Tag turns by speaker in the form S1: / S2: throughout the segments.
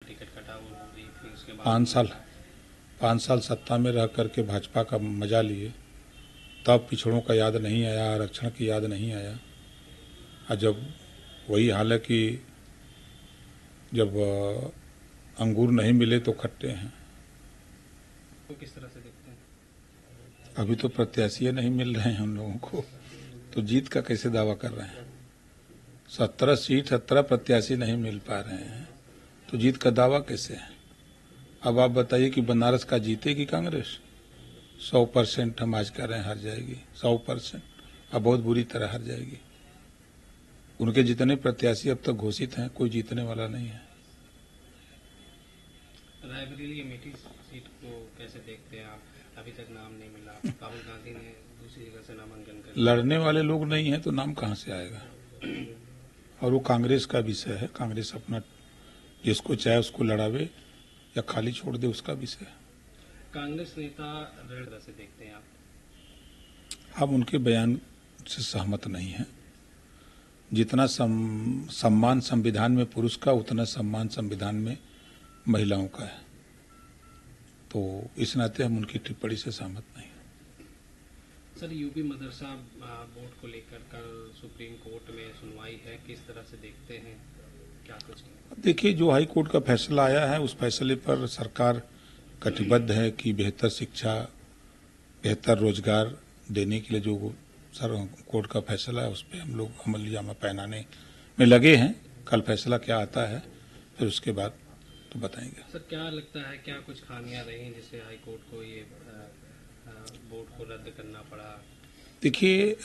S1: Ticket कटा वो हो गई, फिर उसके बाद
S2: 5 साल सत्ता में रह करके भाजपा का मजा लिए, तब पिछड़ों का याद नहीं आया, आरक्षण की याद नहीं आया। और जब वही हाल है कि जब अंगूर नहीं मिले तो खट्टे हैं।
S1: तो किस तरह से देखते हैं?
S2: अभी तो प्रत्याशी नहीं मिल रहे हैं हम लोगों को, तो जीत का कैसे दावा कर रहे हैं? 17 सीट 17 प्रत्याशी नहीं मिल पा रहे हैं, तो जीत का दावा कैसे है? अब आप बताइए कि बनारस का जीतेगी कांग्रेस? 100% हम आज कह रहे हैं हार जाएगी, 100%, अब बहुत बुरी तरह हार जाएगी। उनके जितने प्रत्याशी अब तक घोषित हैं, कोई जीतने वाला नहीं है।
S1: रायबरेली अमेठी सीट को कैसे देखते हैं आप? अभी तक नाम नहीं मिला, राहुल गांधी ने दूसरी जगह से नामांकन कर लिया।
S2: लड़ने वाले लोग नहीं हैं तो नाम कहां से आएगा? और वो कांग्रेस का विषय है, कांग्रेस अपना जिसको चाहे उसको लड़ावे या खाली छोड़ दे, उसका विषय है।
S1: कांग्रेस नेता रण तरह से देखते हैं आप?
S2: हम उनके बयान से सहमत नहीं हैं। जितना सम्मान संविधान में पुरुष का, उतना सम्मान संविधान में महिलाओं का है, तो इस नाते हम उनकी टिप्पणी से सहमत नहीं हैं।
S1: सर, यूपी मदरसा बोर्ड को लेकर कल सुप्रीम कोर्ट में सुनवाई है, किस तरह से देखते हैं, क्या कुछ?
S2: देखिए, जो हाई कोर्ट का फैसला आया है उस फैसले पर सरकार कटिबद्ध है कि बेहतर शिक्षा, बेहतर रोजगार देने के लिए जो सर कोर्ट का फैसला है उस पर हम लोग अमलीजामा पहनाने में लगे हैं। कल फैसला क्या आता है फिर उसके बाद तो बताएंगे।
S1: सर, क्या लगता है, क्या कुछ खामियां रही जिससे हाई कोर्ट को ये बोर्ड को रद्द करना पड़ा?
S2: देखिए,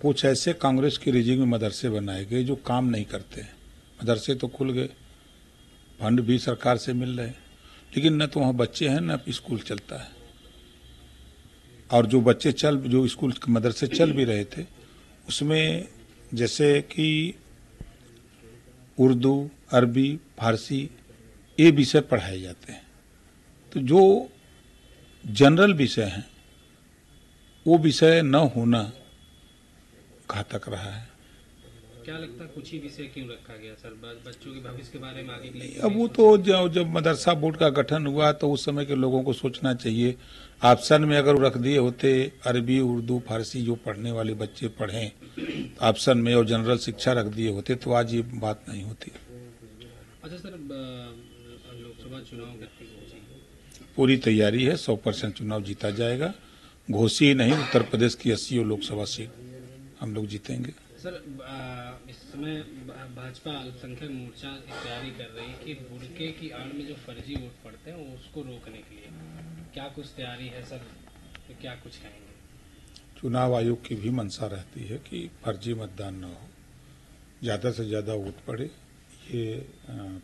S2: कुछ ऐसे कांग्रेस की रिजिंग में मदरसे बनाए गए जो काम नहीं करते हैं। मदरसे तो खुल गए, फंड भी सरकार से मिल रहे हैं, लेकिन न तो वहाँ बच्चे हैं न स्कूल चलता है। और जो बच्चे जो स्कूल मदरसे चल भी रहे थे उसमें जैसे कि उर्दू, अरबी, फारसी ये विषय पढ़ाए जाते हैं, तो जो जनरल विषय हैं वो विषय न होना घातक रहा है।
S1: क्या लगता है कुछ ही विषय क्यों रखा गया सर? बच्चों के भविष्य के बारे में आगे के लिए?
S2: अब वो तो जब मदरसा बोर्ड का गठन हुआ तो उस समय के लोगों को सोचना चाहिए। ऑप्शन में अगर रख दिए होते अरबी, उर्दू, फारसी जो पढ़ने वाले बच्चे पढ़ें ऑप्शन में, और जनरल शिक्षा रख दिए होते तो आज ये बात नहीं होती।
S1: अच्छा सर, लोकसभा चुनाव की
S2: पूरी तैयारी है, 100% चुनाव जीता जाएगा। घोषी नहीं, उत्तर प्रदेश की 80 लोकसभा सीट हम लोग जीतेंगे।
S1: सर, इस समय भाजपा अल्पसंख्यक मोर्चा तैयारी कर रही है कि बुर्के की आड़ में जो फर्जी वोट पड़ते हैं उसको रोकने के लिए क्या कुछ तैयारी है सर? तो क्या कुछ कहेंगे?
S2: चुनाव आयोग की भी मंशा रहती है कि फर्जी मतदान न हो, ज़्यादा से ज़्यादा वोट पड़े, ये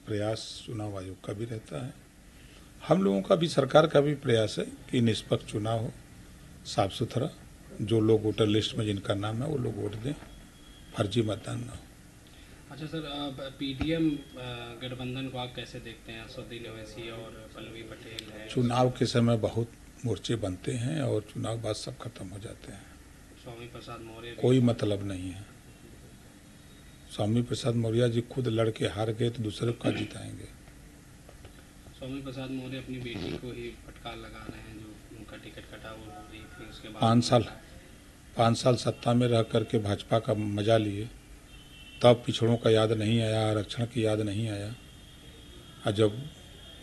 S2: प्रयास चुनाव आयोग का भी रहता है। हम लोगों का भी, सरकार का भी प्रयास है कि निष्पक्ष चुनाव हो, साफ सुथरा, जो लोग वोटर लिस्ट में जिनका नाम है वो लोग वोट दें, फर्जी मतदान न हो।
S1: अच्छा सर, पीडीएम गठबंधन को आप कैसे देखते हैं? असदुद्दीन ओवैसी और पल्लवी पटेल है।
S2: चुनाव के समय बहुत मोर्चे बनते हैं और चुनाव बाद सब खत्म हो जाते हैं।
S1: स्वामी प्रसाद मौर्य,
S2: कोई मतलब नहीं है। स्वामी प्रसाद मौर्य जी खुद लड़के हार गए तो दूसरे को जिताएंगे?
S1: स्वामी प्रसाद मौर्य अपनी बेटी को ही फटकार लगा रहे हैं, जो उनका टिकट कटा वो हो गई, फिर उसके बाद
S2: 5 साल सत्ता में रह करके भाजपा का मजा लिए, तब पिछड़ों का याद नहीं आया, आरक्षण की याद नहीं आया। और जब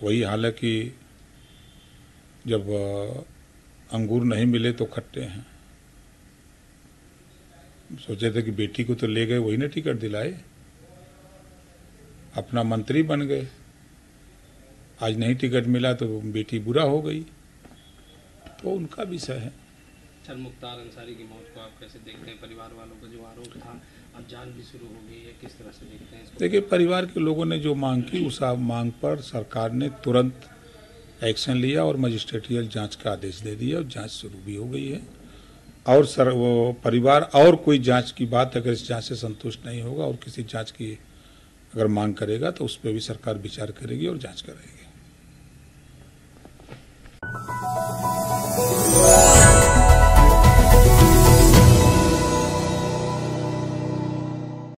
S2: वही हाल है कि जब अंगूर नहीं मिले तो खट्टे हैं। सोचे थे कि बेटी को तो ले गए, वही ने टिकट दिलाए, अपना मंत्री बन गए, आज नहीं टिकट मिला तो बेटी बुरा हो गई, तो उनका विषय है।
S1: सर, मुख्तार अंसारी की मौत को आप कैसे देखते हैं? परिवार वालों का जो आरोप था, अब जांच भी शुरू हो गई है, किस तरह से देखते हैं इसको?
S2: देखिए, परिवार के लोगों ने जो मांग की उस मांग पर सरकार ने तुरंत एक्शन लिया और मजिस्ट्रेटियल जांच का आदेश दे दिया और जांच शुरू भी हो गई है। और वो परिवार और कोई जांच की बात अगर इस जांच से संतुष्ट नहीं होगा और किसी जांच की अगर मांग करेगा तो उस पर भी सरकार विचार करेगी और जांच करेगी।